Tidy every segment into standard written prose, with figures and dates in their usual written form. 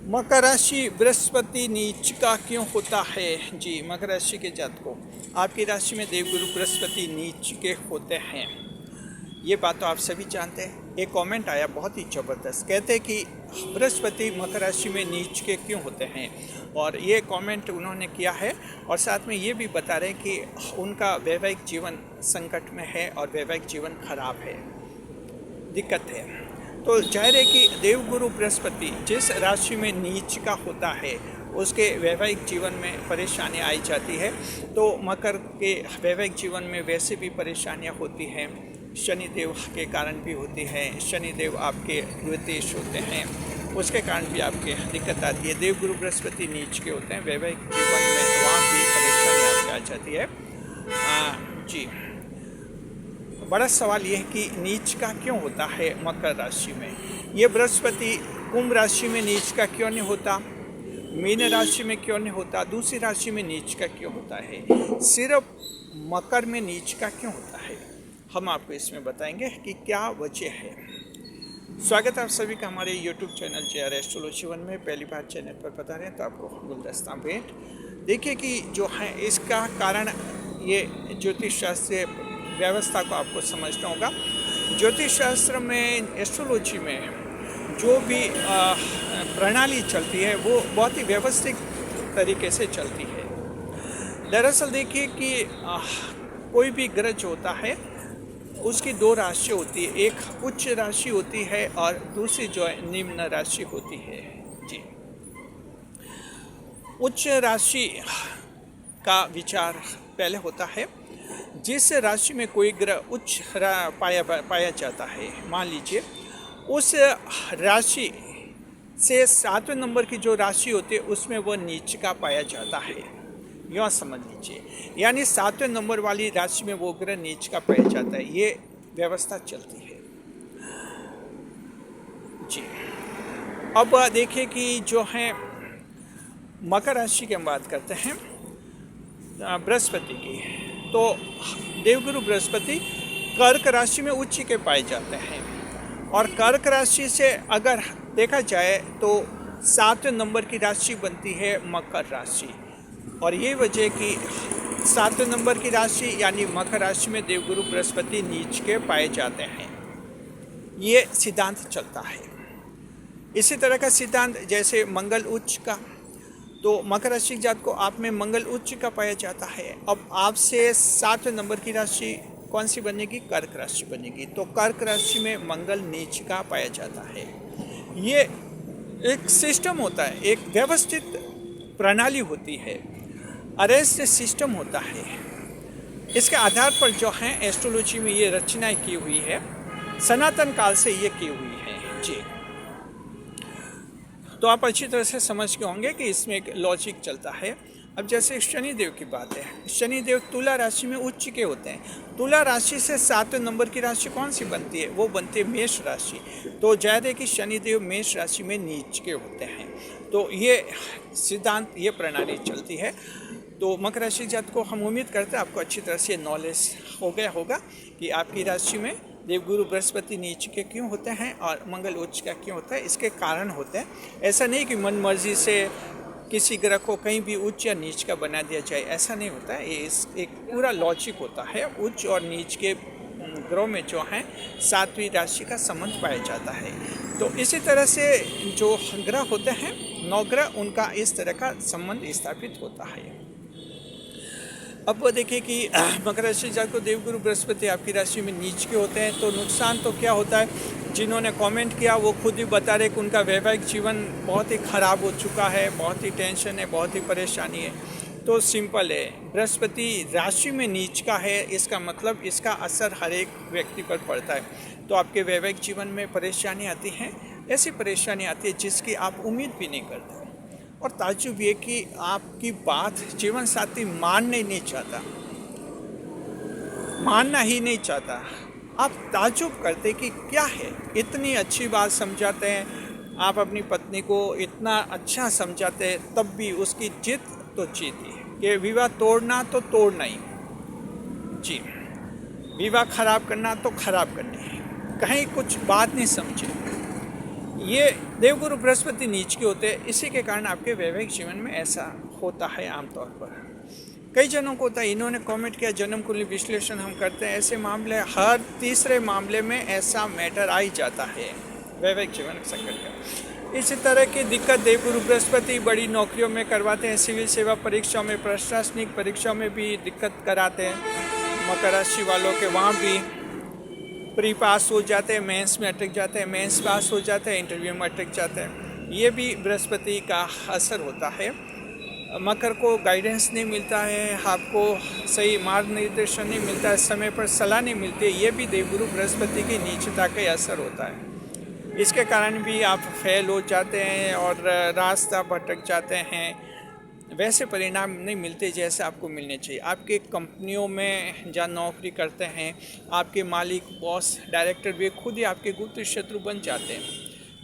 मकर राशि बृहस्पति नीच का क्यों होता है? जी, मकर राशि के जातकों, आपकी राशि में देवगुरु बृहस्पति नीच के होते हैं। ये बात तो आप सभी जानते हैं। एक कमेंट आया बहुत ही ज़बरदस्त, कहते हैं कि बृहस्पति मकर राशि में नीच के क्यों होते हैं, और ये कमेंट उन्होंने किया है और साथ में ये भी बता रहे हैं कि उनका वैवाहिक जीवन संकट में है और वैवाहिक जीवन खराब है, दिक्कत है। तो जाहिर है कि देवगुरु बृहस्पति जिस राशि में नीच का होता है उसके वैवाहिक जीवन में परेशानी आई जाती है। तो मकर के वैवाहिक जीवन में वैसे भी परेशानियां होती हैं, शनिदेव के कारण भी होती है। शनिदेव आपके द्वितीय होते हैं, उसके कारण भी आपके दिक्कत आती है। देवगुरु बृहस्पति नीच के होते हैं, वैवाहिक जीवन में वहाँ भी परेशानी आपके आ जाती है। जी, बड़ा सवाल यह है कि नीच का क्यों होता है मकर राशि में। ये बृहस्पति कुंभ राशि में नीच का क्यों नहीं होता, मीन राशि में क्यों नहीं होता, दूसरी राशि में नीच का क्यों होता है, सिर्फ मकर में नीच का क्यों होता है, हम आपको इसमें बताएंगे कि क्या वजह है। स्वागत है आप सभी का हमारे YouTube चैनल JR एस्ट्रोलॉजी 1 में। पहली बार चैनल पर बता रहे हैं तो आपको गुलदस्ता भेंट। देखिए कि जो है इसका कारण, ये ज्योतिष शास्त्रीय व्यवस्था को आपको समझना होगा। ज्योतिष शास्त्र में, एस्ट्रोलॉजी में जो भी प्रणाली चलती है वो बहुत ही व्यवस्थित तरीके से चलती है। दरअसल देखिए कि कोई भी ग्रह जो होता है उसकी दो राशि होती है, एक उच्च राशि होती है और दूसरी जो है निम्न राशि होती है। जी, उच्च राशि का विचार पहले होता है। जिस राशि में कोई ग्रह उच्च पाया जाता है, मान लीजिए उस राशि से 7वें नंबर की जो राशि होती है उसमें वो नीच का पाया जाता है, यह समझ लीजिए। यानी 7वें नंबर वाली राशि में वो ग्रह नीच का पाया जाता है, ये व्यवस्था चलती है। जी, अब देखिए कि जो है मकर राशि की हम बात करते हैं बृहस्पति की। तो देवगुरु बृहस्पति कर्क राशि में उच्च के पाए जाते हैं, और कर्क राशि से अगर देखा जाए तो 7वें नंबर की राशि बनती है मकर राशि, और ये वजह कि 7वें नंबर की राशि यानी मकर राशि में देवगुरु बृहस्पति नीच के पाए जाते हैं, ये सिद्धांत चलता है। इसी तरह का सिद्धांत जैसे मंगल उच्च का, तो मकर राशि जात को आप में मंगल उच्च का पाया जाता है। अब आपसे 7वें नंबर की राशि कौन सी बनेगी? कर्क राशि बनेगी। तो कर्क राशि में मंगल नीच का पाया जाता है। ये एक सिस्टम होता है, एक व्यवस्थित प्रणाली होती है, अरेस्ट सिस्टम होता है। इसके आधार पर जो है एस्ट्रोलॉजी में ये रचनाएं की हुई है, सनातन काल से ये की हुई है। जी, तो आप अच्छी तरह से समझ के होंगे कि इसमें एक लॉजिक चलता है। अब जैसे शनिदेव की बात है, शनिदेव तुला राशि में उच्च के होते हैं। तुला राशि से 7वें नंबर की राशि कौन सी बनती है? वो बनती है मेष राशि। तो जाहिर है कि शनिदेव मेष राशि में नीच के होते हैं। तो ये सिद्धांत, ये प्रणाली चलती है। तो मकर राशि जात को हम उम्मीद करते हैं आपको अच्छी तरह से नॉलेज हो गया होगा कि आपकी राशि में देवगुरु बृहस्पति नीच के क्यों होते हैं और मंगल उच्च का क्यों होता है, इसके कारण होते हैं। ऐसा नहीं कि मन मर्जी से किसी ग्रह को कहीं भी उच्च या नीच का बना दिया जाए, ऐसा नहीं होता है। ये एक पूरा लॉजिक होता है। उच्च और नीच के ग्रह में जो है 7वीं राशि का संबंध पाया जाता है। तो इसी तरह से जो ग्रह होते हैं, 9 ग्रह, उनका इस तरह का संबंध स्थापित होता है। अब वो देखिए कि मकर राशि जात को देवगुरु बृहस्पति आपकी राशि में नीच के होते हैं, तो नुकसान तो क्या होता है? जिन्होंने कमेंट किया वो खुद ही बता रहे कि उनका वैवाहिक जीवन बहुत ही ख़राब हो चुका है, बहुत ही टेंशन है, बहुत ही परेशानी है। तो सिंपल है, बृहस्पति राशि में नीच का है, इसका मतलब इसका असर हर एक व्यक्ति पर पड़ता है। तो आपके वैवाहिक जीवन में परेशानी आती है, ऐसी परेशानी आती है जिसकी आप उम्मीद भी नहीं करते। और ताज्जुब ये कि आपकी बात जीवन साथी मानना ही नहीं चाहता। आप ताज्जुब करते कि क्या है, इतनी अच्छी बात समझाते हैं, आप अपनी पत्नी को इतना अच्छा समझाते हैं, तब भी उसकी जिद तो जीत ही कि विवाह तोड़ना तो तोड़ना ही। जी, विवाह खराब करना तो खराब करनी है, कहीं कुछ बात नहीं समझे। ये देवगुरु बृहस्पति नीच के होते हैं, इसी के कारण आपके वैवाहिक जीवन में ऐसा होता है आमतौर पर। कई जनों को होता है, इन्होंने कमेंट किया जन्म कुंडली विश्लेषण हम करते हैं, ऐसे मामले हर तीसरे मामले में ऐसा मैटर आ ही जाता है वैवाहिक जीवन संकट का। इसी तरह की दिक्कत देवगुरु बृहस्पति बड़ी नौकरियों में करवाते हैं, सिविल सेवा परीक्षाओं में, प्रशासनिक परीक्षाओं में भी दिक्कत कराते हैं। मकर राशि वालों के वहाँ भी प्री पास हो जाते हैं, मेंस में अटक जाते हैं, मेंस पास हो जाते हैं, इंटरव्यू में अटक जाते हैं। ये भी बृहस्पति का असर होता है। मकर को गाइडेंस नहीं मिलता है, आपको सही मार्गनिर्देशन नहीं मिलता है, समय पर सलाह नहीं मिलती है, ये भी देवगुरु बृहस्पति की नीचता का असर होता है। इसके कारण भी आप फेल हो जाते हैं और रास्ता भटक जाते हैं, वैसे परिणाम नहीं मिलते जैसे आपको मिलने चाहिए। आपके कंपनियों में जहाँ नौकरी करते हैं, आपके मालिक, बॉस, डायरेक्टर भी खुद ही आपके गुप्त शत्रु बन जाते हैं,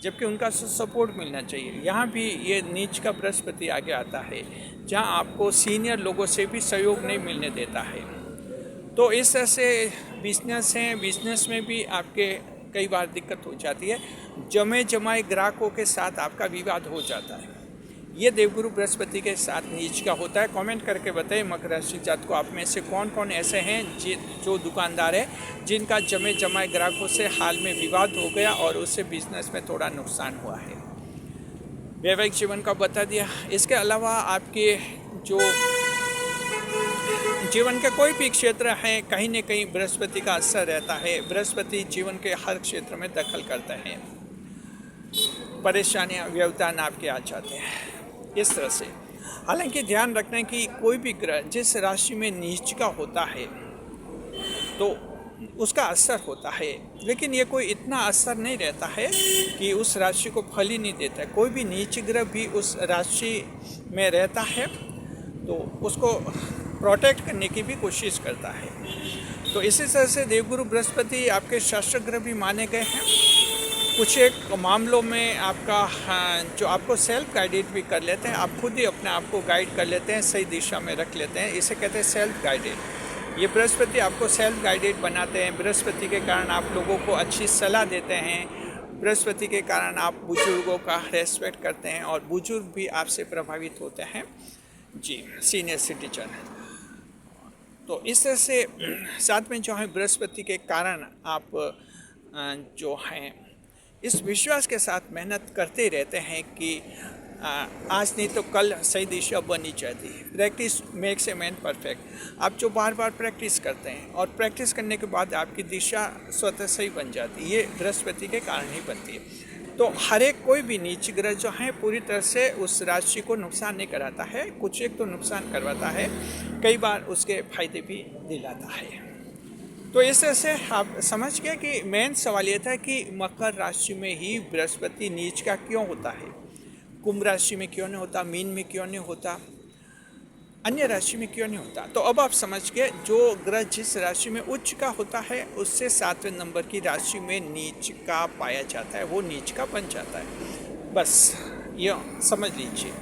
जबकि उनका सपोर्ट मिलना चाहिए। यहाँ भी ये नीच का बृहस्पति आगे आता है, जहाँ आपको सीनियर लोगों से भी सहयोग नहीं मिलने देता है। तो इस तरह से बिजनेस हैं, बिजनेस में भी आपके कई बार दिक्कत हो जाती है, जमे जमाए ग्राहकों के साथ आपका विवाद हो जाता है। ये देवगुरु बृहस्पति के साथ नीच का होता है। कमेंट करके बताइए मकर राशि जात को आप में से कौन कौन ऐसे हैं जो दुकानदार है जिनका जमे जमाए ग्राहकों से हाल में विवाद हो गया और उससे बिजनेस में थोड़ा नुकसान हुआ है। वैवाहिक जीवन का बता दिया। इसके अलावा आपके जो जीवन के कोई भी क्षेत्र है, कहीं न कहीं बृहस्पति का असर रहता है। बृहस्पति जीवन के हर क्षेत्र में दखल करते हैं, परेशानियां, व्यवधान आपके आ जाते हैं इस तरह से। हालांकि ध्यान रखना कि कोई भी ग्रह जिस राशि में नीच का होता है तो उसका असर होता है, लेकिन ये कोई इतना असर नहीं रहता है कि उस राशि को फल ही नहीं देता है। कोई भी नीच ग्रह भी उस राशि में रहता है तो उसको प्रोटेक्ट करने की भी कोशिश करता है। तो इसी तरह से देवगुरु बृहस्पति आपके शास्त्र ग्रह भी माने गए हैं। कुछ एक मामलों में आपका जो आपको सेल्फ गाइडेड भी कर लेते हैं, आप खुद ही अपने आप को गाइड कर लेते हैं, सही दिशा में रख लेते हैं, इसे कहते हैं सेल्फ गाइडेड। ये बृहस्पति आपको सेल्फ गाइडेड बनाते हैं। बृहस्पति के कारण आप लोगों को अच्छी सलाह देते हैं। बृहस्पति के कारण आप बुजुर्गों का रेस्पेक्ट करते हैं और बुजुर्ग भी आपसे प्रभावित होते हैं जी, सीनियर सिटीजन। तो इस तरह से साथ में जो है बृहस्पति के कारण आप जो हैं इस विश्वास के साथ मेहनत करते रहते हैं कि आज नहीं तो कल सही दिशा बनी जाती है। Practice makes a man perfect. आप जो बार बार प्रैक्टिस करते हैं और प्रैक्टिस करने के बाद आपकी दिशा स्वतः सही बन जाती है, ये बृहस्पति के कारण ही बनती है। तो हर एक कोई भी नीच ग्रह जो है पूरी तरह से उस राशि को नुकसान नहीं कराता है, कुछ एक तो नुकसान करवाता है, कई बार उसके फायदे भी दिलाता है। तो इस तरह से आप समझ गए कि मेन सवाल ये था कि मकर राशि में ही बृहस्पति नीच का क्यों होता है, कुंभ राशि में क्यों नहीं होता, मीन में क्यों नहीं होता, अन्य राशि में क्यों नहीं होता। तो अब आप समझ गए जो ग्रह जिस राशि में उच्च का होता है उससे 7वें नंबर की राशि में नीच का पाया जाता है, वो नीच का बन जाता है। बस ये समझ लीजिए।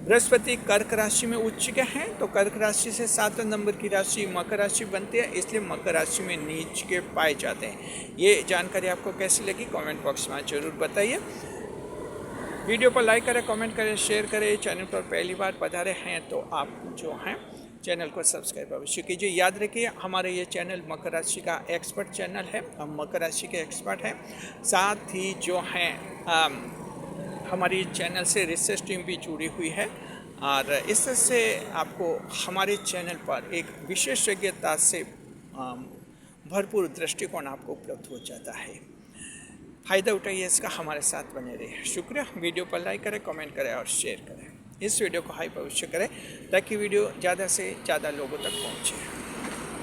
बृहस्पति कर्क राशि में उच्च के हैं तो कर्क राशि से 7वें नंबर की राशि मकर राशि बनती है, इसलिए मकर राशि में नीच के पाए जाते हैं। ये जानकारी आपको कैसी लगी कमेंट बॉक्स में ज़रूर बताइए। वीडियो पर लाइक करें, कमेंट करें, शेयर करें। चैनल पर पहली बार पधारे हैं तो आप जो हैं चैनल को सब्सक्राइब अवश्य कीजिए। याद रखिए हमारे ये चैनल मकर राशि का एक्सपर्ट चैनल है, हम मकर राशि के एक्सपर्ट हैं। साथ ही जो हैं हमारी चैनल से रिसर्च टीम भी जुड़ी हुई है और इस तरह से आपको हमारे चैनल पर एक विशेषज्ञता से भरपूर दृष्टिकोण आपको उपलब्ध हो जाता है। फ़ायदा उठाइए इसका, हमारे साथ बने रहिए। शुक्रिया। वीडियो पर लाइक करें, कमेंट करें और शेयर करें। इस वीडियो को हाइप अवश्य करें ताकि वीडियो ज़्यादा से ज़्यादा लोगों तक पहुँचे।